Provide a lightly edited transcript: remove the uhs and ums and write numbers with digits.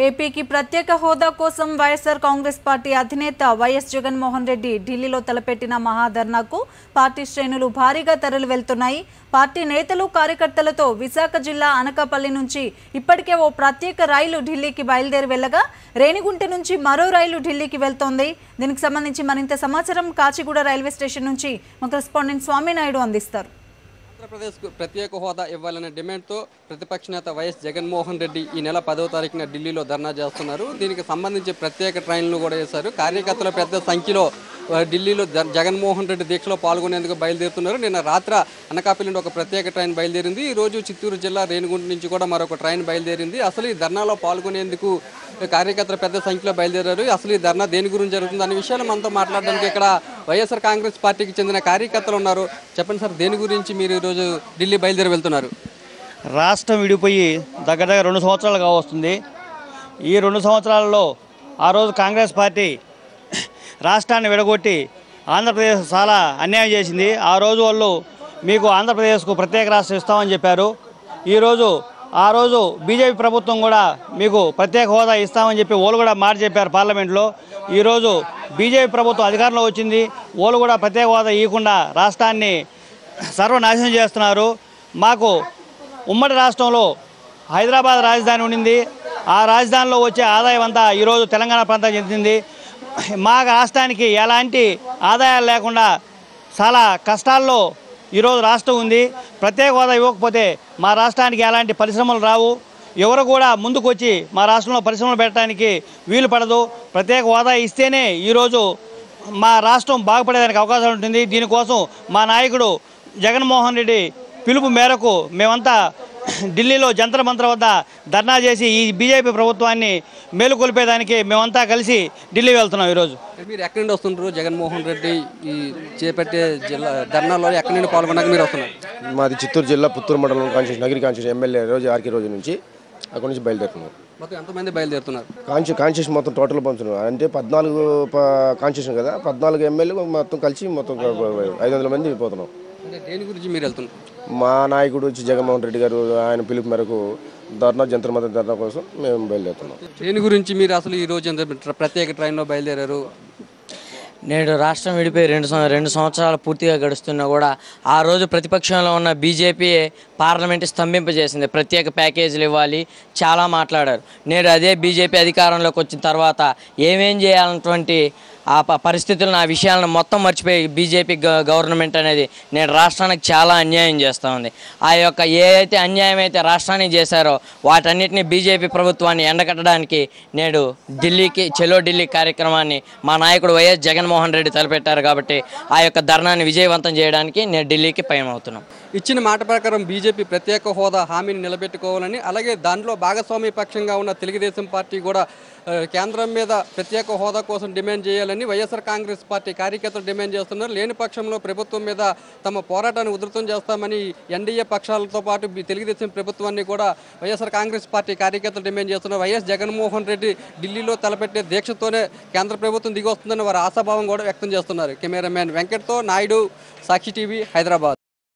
ఏపీకి ప్రత్యేక హోదా కోసం వైఎస్ఆర్ కాంగ్రెస్ పార్టీ అధినేత వైఎస్ జగన్మోహన్ రెడ్డి ఢిల్లీలో తలపెట్టిన మహాధర్నాకు పార్టీ శ్రేణులు భారీగా తరలి వెళ్తున్నాయి. పార్టీ నేతలు కార్యకర్తలతో విశాఖ జిల్లా అనకాపల్లి నుంచి ఇప్పటికే ఓ ప్రత్యేక రైలు ఢిల్లీకి బయలుదేరి వెళ్ళగా రేణిగుంట నుంచి మరో రైలు ఢిల్లీకి వెళ్తోంది. దీనికి సంబంధించి మరింత సమాచారం కాచిగూడ రైల్వే స్టేషన్ నుంచి మా కరెస్పాండెంట్ స్వామినాయుడు అందిస్తారు. ఆంధ్రప్రదేశ్కు ప్రత్యేక హోదా ఇవ్వాలనే డిమాండ్తో ప్రతిపక్ష నేత వైఎస్ జగన్మోహన్ రెడ్డి ఈ నెల 10వ తారీఖున ఢిల్లీలో ధర్నా చేస్తున్నారు. దీనికి సంబంధించి ప్రత్యేక ట్రైన్లు కూడా వేశారు. కార్యకర్తలు పెద్ద సంఖ్యలో ఢిల్లీలో జగన్మోహన్ రెడ్డి దీక్షలో పాల్గొనేందుకు బయలుదేరుతున్నారు. నిన్న రాత్రి అనకాపల్లి నుండి ఒక ప్రత్యేక ట్రైన్ బయలుదేరింది. ఈరోజు చిత్తూరు జిల్లా రేణిగుంట నుంచి కూడా మరొక ట్రైన్ బయలుదేరింది. అసలు ఈ ధర్నాలో పాల్గొనేందుకు కార్యకర్తలు పెద్ద సంఖ్యలో బయలుదేరారు. అసలు ఈ ధర్నా దేని గురించి జరుగుతుంది అనే విషయాలు మనతో మాట్లాడడానికి ఇక్కడ వైఎస్ఆర్ కాంగ్రెస్ పార్టీకి చెందిన కార్యకర్తలు ఉన్నారు. చెప్పండి సార్, దేని గురించి మీరు ఈరోజు ఢిల్లీ బయలుదేరి వెళ్తున్నారు? రాష్ట్రం విడిపోయి దగ్గర 2 సంవత్సరాలు కావస్తుంది. ఈ 2 సంవత్సరాలలో ఆ రోజు కాంగ్రెస్ పార్టీ రాష్ట్రాన్ని విడగొట్టి ఆంధ్రప్రదేశ్ చాలా అన్యాయం చేసింది. ఆ రోజు వాళ్ళు మీకు ఆంధ్రప్రదేశ్కు ప్రత్యేక రాష్ట్రం ఇస్తామని చెప్పారు. ఆ రోజు బీజేపీ ప్రభుత్వం కూడా మీకు ప్రత్యేక హోదా ఇస్తామని చెప్పి వాళ్ళు కూడా మాట చెప్పారు పార్లమెంట్లో. ఈరోజు బీజేపీ ప్రభుత్వం అధికారంలో వచ్చింది. వాళ్ళు కూడా ప్రత్యేక హోదా ఇవ్వకుండా రాష్ట్రాన్ని సర్వనాశనం చేస్తున్నారు. మాకు ఉమ్మడి రాష్ట్రంలో హైదరాబాద్ రాజధాని ఉండింది. ఆ రాజధానిలో వచ్చే ఆదాయం అంతా ఈరోజు తెలంగాణ ప్రాంతం చెందింది. మా రాష్ట్రానికి ఎలాంటి ఆదాయాలు లేకుండా చాలా కష్టాల్లో ఈరోజు రాష్ట్రం ఉంది. ప్రత్యేక హోదా ఇవ్వకపోతే మా రాష్ట్రానికి ఎలాంటి పరిశ్రమలు రావు. ఎవరు కూడా ముందుకు వచ్చి మా రాష్ట్రంలో పరిశ్రమలు పెట్టడానికి వీలు పడదు. ప్రత్యేక హోదా ఇస్తేనే ఈరోజు మా రాష్ట్రం బాగుపడేదానికి అవకాశం ఉంటుంది. దీనికోసం మా నాయకుడు జగన్మోహన్ రెడ్డి పిలుపు మేరకు మేమంతా ఢిల్లీలో జంతర్ మంతర్ వద్ద ధర్నా చేసి ఈ బీజేపీ ప్రభుత్వాన్ని మేలుకొల్పేదానికి మేమంతా కలిసి ఢిల్లీ వెళ్తున్నాం. ఈరోజు మీరు ఎక్కడి నుండి వస్తుంటారు? జగన్మోహన్ రెడ్డి ఈ చేపట్టే జిల్లా ధర్నాలో ఎక్కడి నుండి పాల్గొనడానికి మీరు వస్తున్నారు? మాది చిత్తూరు జిల్లా పుత్తూరు మండలం నగిరి కాన్స్టిట్యూషన్ ఎమ్మెల్యే ఆర్కే రోజు నుంచి అక్కడి నుంచి బయలుదేరుతున్నాం. మొత్తం ఎంతమంది బయలుదేరుతున్నారు? కాన్స్టిట్యూషన్ మొత్తం టోటల్ పంచుతున్నారు. అంటే 14 కాన్స్టిట్యూషన్ కదా, 14 ఎమ్మెల్యేలు మొత్తం కలిసి మొత్తం 500 మంది పోతున్నాం. అంటే దేని గురించి మీరు వెళ్తున్నారు? మా నాయకుడు వచ్చి జగన్మోహన్ రెడ్డి గారు ఆయన పిలుపు మేరకు జంతర్ మంతర్ ధర్నా కోసం మేము బయలుదేరుతున్నాం. దేని గురించి మీరు అసలు ఈ రోజు ప్రత్యేక ట్రైన్లో బయలుదేరారు? నేడు రాష్ట్రం విడిపోయి 2 సంవత్సరాలు పూర్తిగా గడుస్తున్నా కూడా ఆ రోజు ప్రతిపక్షంలో ఉన్న బీజేపీ పార్లమెంట్ స్తంభింపజేసింది. ప్రత్యేక ప్యాకేజీలు ఇవ్వాలి, చాలా మాట్లాడారు. నేడు అదే బీజేపీ అధికారంలోకి వచ్చిన తర్వాత ఏమేం చేయాలన్నటువంటి ఆ పరిస్థితులను, ఆ విషయాలను మొత్తం మర్చిపోయి బీజేపీ గవర్నమెంట్ అనేది నేడు రాష్ట్రానికి చాలా అన్యాయం చేస్తూ ఉంది. ఆ యొక్క ఏదైతే అన్యాయం అయితే రాష్ట్రానికి చేశారో వాటన్నిటిని బీజేపీ ప్రభుత్వాన్ని ఎండకట్టడానికి నేడు ఢిల్లీకి చెలో ఢిల్లీ కార్యక్రమాన్ని మా నాయకుడు వైఎస్ జగన్మోహన్ రెడ్డి తలపెట్టారు. కాబట్టి ఆ యొక్క ధర్నాన్ని విజయవంతం చేయడానికి నేను ఢిల్లీకి పయనమవుతున్నాం. ఇచ్చిన మాట ప్రకారం బీజేపీ ప్రత్యేక హోదా హామీని నిలబెట్టుకోవాలని, అలాగే దానిలో భాగస్వామ్య పక్షంగా ఉన్న తెలుగుదేశం పార్టీ కూడా కేంద్రం మీద ప్రత్యేక హోదా కోసం డిమాండ్ చేయాలని వైఎస్ఆర్ కాంగ్రెస్ పార్టీ కార్యకర్తలు డిమాండ్ చేస్తున్నారు. లేని పక్షంలో ప్రభుత్వం మీద తమ పోరాటాన్ని ఉధృతం చేస్తామని ఎన్డీఏ పక్షాలతో పాటు తెలుగుదేశం ప్రభుత్వాన్ని కూడా వైఎస్ఆర్ కాంగ్రెస్ పార్టీ కార్యకర్తలు డిమాండ్ చేస్తున్నారు. వైఎస్ జగన్మోహన్ రెడ్డి ఢిల్లీలో తలపెట్టే దీక్షతోనే కేంద్ర ప్రభుత్వం దిగొస్తుందని వారు ఆశాభావం కూడా వ్యక్తం చేస్తున్నారు. కెమెరామ్యాన్ వెంకట్తో నాయుడు, సాక్షి టీవీ, హైదరాబాద్.